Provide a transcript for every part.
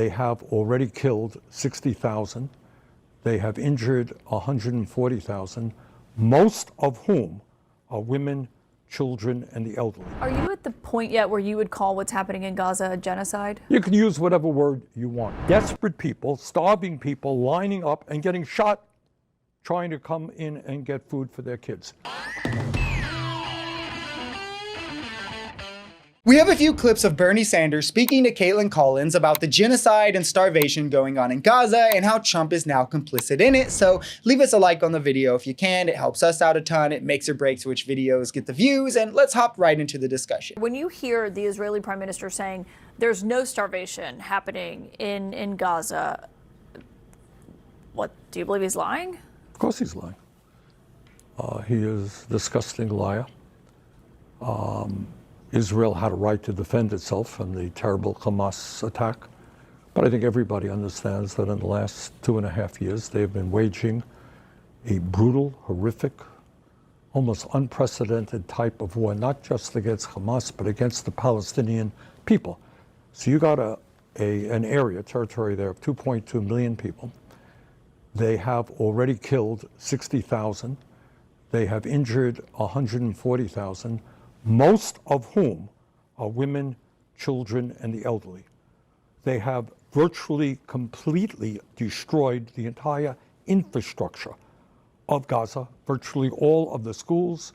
They have already killed 60,000. They have injured 140,000, most of whom are women, children, and the elderly. Are you at the point yet where you would call what's happening in Gaza a genocide? You can use whatever word you want. Desperate people, starving people, lining up and getting shot, trying to come in and get food for their kids. We have a few clips of Bernie Sanders speaking to Caitlin Collins about the genocide and starvation going on in Gaza and how Trump is now complicit in it. So leave us a like on the video if you can. It helps us out a ton. It makes or breaks which videos get the views. And let's hop right into the discussion. When you hear the Israeli prime minister saying there's no starvation happening in Gaza, what, do you believe he's lying? Of course he's lying. He is a disgusting liar. Israel had a right to defend itself from the terrible Hamas attack. But I think everybody understands that in the last 2.5 years, they've been waging a brutal, horrific, almost unprecedented type of war, not just against Hamas, but against the Palestinian people. So you got an area, territory there of 2.2 million people. They have already killed 60,000. They have injured 140,000. Most of whom are women, children, and the elderly. They have virtually completely destroyed the entire infrastructure of Gaza, virtually all of the schools,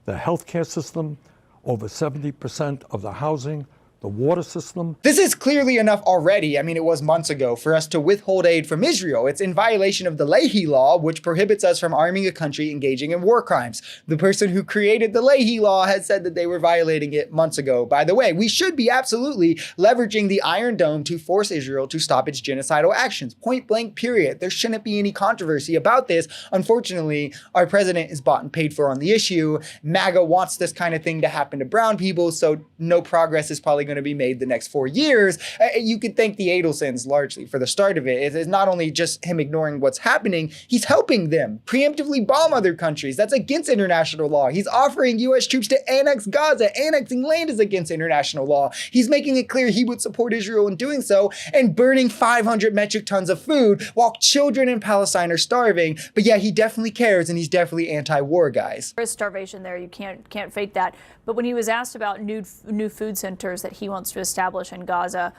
the healthcare system, over 70% of the housing, the water system. This is clearly enough already. I mean, it was months ago for us to withhold aid from Israel. It's in violation of the Leahy Law, which prohibits us from arming a country engaging in war crimes. The person who created the Leahy Law had said that they were violating it months ago. By the way, we should be absolutely leveraging the Iron Dome to force Israel to stop its genocidal actions. Point blank, period. There shouldn't be any controversy about this. Unfortunately, our president is bought and paid for on the issue. MAGA wants this kind of thing to happen to brown people, so no progress is probably going to be made the next 4 years. You could thank the Adelsons largely for the start of it. It's not only just him ignoring what's happening, he's helping them preemptively bomb other countries. That's against international law. He's offering US troops to annex Gaza. Annexing land is against international law. He's making it clear he would support Israel in doing so and burning 500 metric tons of food while children in Palestine are starving. But yeah, he definitely cares and he's definitely anti-war, guys. There is starvation there. You can't fake that. But when he was asked about new food centers that he wants to establish in Gaza,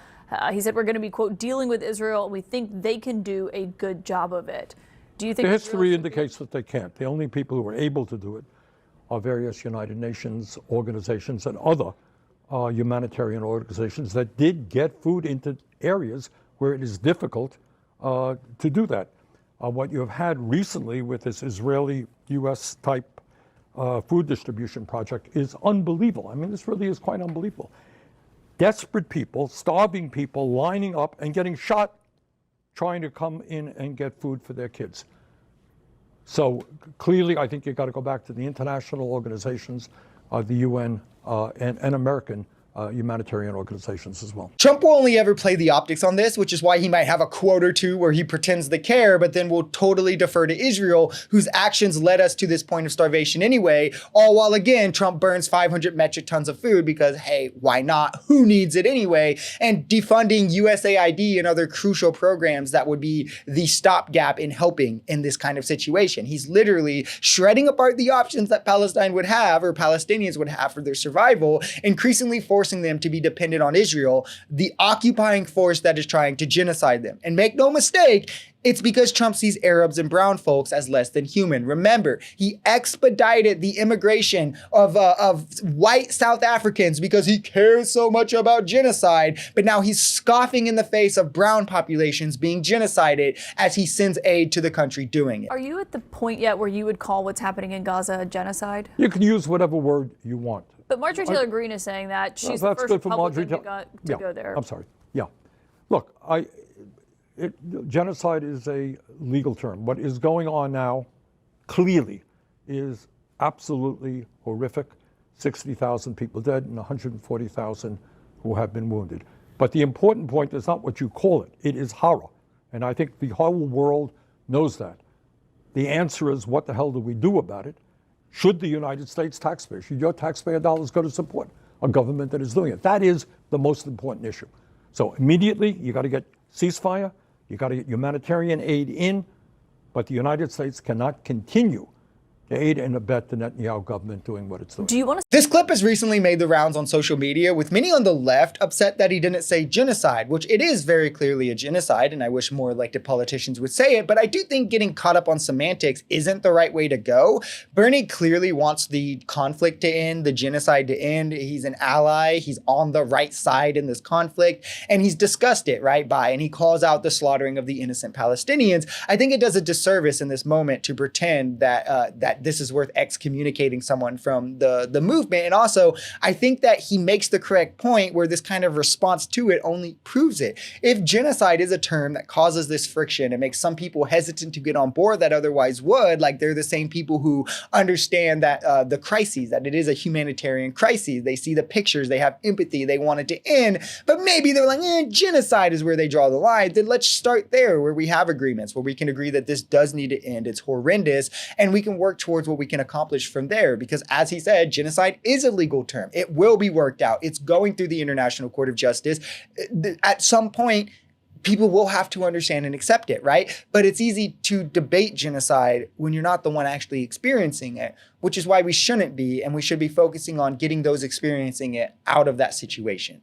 he said we're going to be, quote, dealing with Israel. And we think they can do a good job of it. Do you think the history indicates that they can't? The only people who are able to do it are various United Nations organizations and other humanitarian organizations that did get food into areas where it is difficult to do that. What you have had recently with this Israeli-U.S. type food distribution project is unbelievable. I mean, this really is quite unbelievable. Desperate people, starving people, lining up and getting shot, trying to come in and get food for their kids. So clearly, I think you've got to go back to the international organizations, the UN, and American humanitarian organizations as well. Trump will only ever play the optics on this, which is why he might have a quote or two where he pretends to care, but then will totally defer to Israel, whose actions led us to this point of starvation anyway, all while again, Trump burns 500 metric tons of food because, hey, why not? Who needs it anyway? And defunding USAID and other crucial programs that would be the stopgap in helping in this kind of situation. He's literally shredding apart the options that Palestine would have, or Palestinians would have for their survival, increasingly forcing them to be dependent on Israel, the occupying force that is trying to genocide them. And make no mistake, it's because Trump sees Arabs and brown folks as less than human. Remember, he expedited the immigration of white South Africans because he cares so much about genocide, but now he's scoffing in the face of brown populations being genocided as he sends aid to the country doing it. Are you at the point yet where you would call what's happening in Gaza a genocide? You can use whatever word you want. But Marjorie Taylor Greene is saying that. She's well, the first Republican to go there. I'm sorry. Yeah. Look, genocide is a legal term. What is going on now, clearly, is absolutely horrific. 60,000 people dead and 140,000 who have been wounded. But the important point is not what you call it. It is horror. And I think the whole world knows that. The answer is, what the hell do we do about it? Should the United States taxpayer, should your taxpayer dollars go to support a government that is doing it? That is the most important issue. So immediately, you got to get ceasefire, you got to get humanitarian aid in, but the United States cannot continue to aid and abet the Netanyahu government doing what it's doing. Do you want to? This clip has recently made the rounds on social media, with many on the left upset that he didn't say genocide, which it is very clearly a genocide, and I wish more elected politicians would say it, but I do think getting caught up on semantics isn't the right way to go. Bernie clearly wants the conflict to end, the genocide to end. He's an ally. He's on the right side in this conflict, and he's discussed it right by, and he calls out the slaughtering of the innocent Palestinians. I think it does a disservice in this moment to pretend that that this is worth excommunicating someone from the movement. And also, I think that he makes the correct point where this kind of response to it only proves it. If genocide is a term that causes this friction and makes some people hesitant to get on board that otherwise would, like they're the same people who understand that the crises, that it is a humanitarian crisis. They see the pictures, they have empathy, they want it to end, but maybe they're like, genocide is where they draw the line. Then let's start there where we have agreements, where we can agree that this does need to end. It's horrendous. And we can work towards what we can accomplish from there. Because as he said, genocide is a legal term. It will be worked out. It's going through the International Court of Justice. At some point, people will have to understand and accept it, right? But it's easy to debate genocide when you're not the one actually experiencing it, which is why we shouldn't be, and we should be focusing on getting those experiencing it out of that situation.